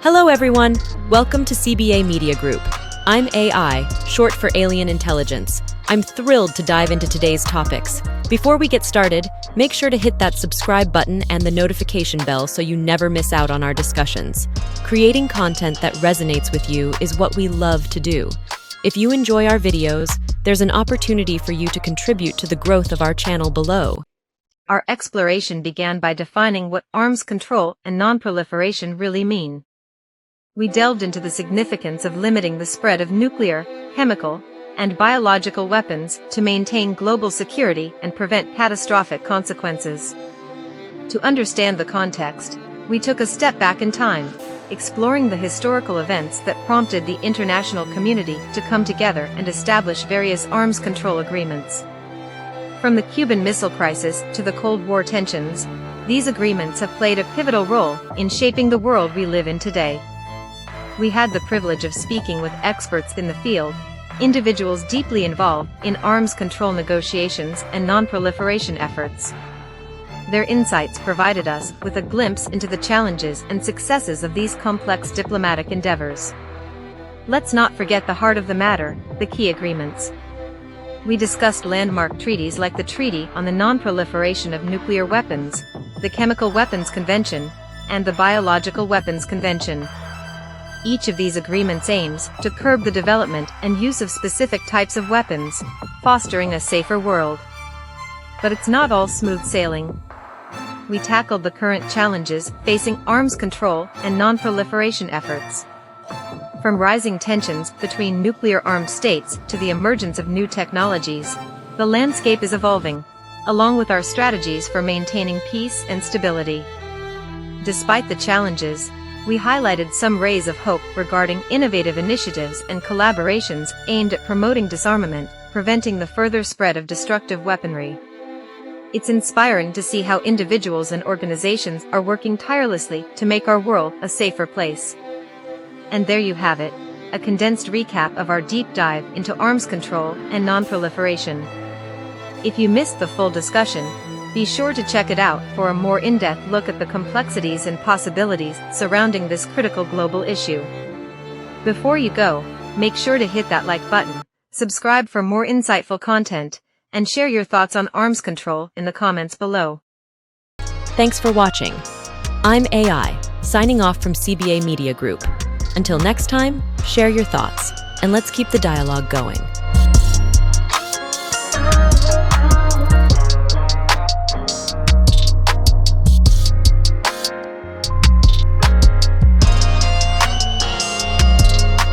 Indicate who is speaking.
Speaker 1: Hello everyone, welcome to CBA Media Group. I'm AI, short for Alien Intelligence. I'm thrilled to dive into today's topics. Before we get started, make sure to hit that subscribe button and the notification bell so you never miss out on our discussions. Creating content that resonates with you is what we love to do. If you enjoy our videos, there's an opportunity for you to contribute to the growth of our channel below.
Speaker 2: Our exploration began by defining what arms control and nonproliferation really mean. We delved into the significance of limiting the spread of nuclear, chemical, and biological weapons to maintain global security and prevent catastrophic consequences. To understand the context, we took a step back in time, exploring the historical events that prompted the international community to come together and establish various arms control agreements. From the Cuban Missile Crisis to the Cold War tensions, these agreements have played a pivotal role in shaping the world we live in today. We had the privilege of speaking with experts in the field, individuals deeply involved in arms control negotiations and nonproliferation efforts. Their insights provided us with a glimpse into the challenges and successes of these complex diplomatic endeavors. Let's not forget the heart of the matter, the key agreements. We discussed landmark treaties like the Treaty on the Non-Proliferation of Nuclear Weapons, the Chemical Weapons Convention, and the Biological Weapons Convention. Each of these agreements aims to curb the development and use of specific types of weapons, fostering a safer world. But it's not all smooth sailing. We tackled the current challenges facing arms control and non-proliferation efforts. From rising tensions between nuclear-armed states to the emergence of new technologies, the landscape is evolving, along with our strategies for maintaining peace and stability. Despite the challenges, we highlighted some rays of hope regarding innovative initiatives and collaborations aimed at promoting disarmament, preventing the further spread of destructive weaponry. It's inspiring to see how individuals and organizations are working tirelessly to make our world a safer place. And there you have it, a condensed recap of our deep dive into arms control and non-proliferation. If you missed the full discussion, be sure to check it out for a more in-depth look at the complexities and possibilities surrounding this critical global issue. Before you go, make sure to hit that like button, subscribe for more insightful content, and share your thoughts on arms control in the comments below.
Speaker 1: Thanks for watching. I'm AI, signing off from CBA Media Group. Until next time, share your thoughts, and let's keep the dialogue going.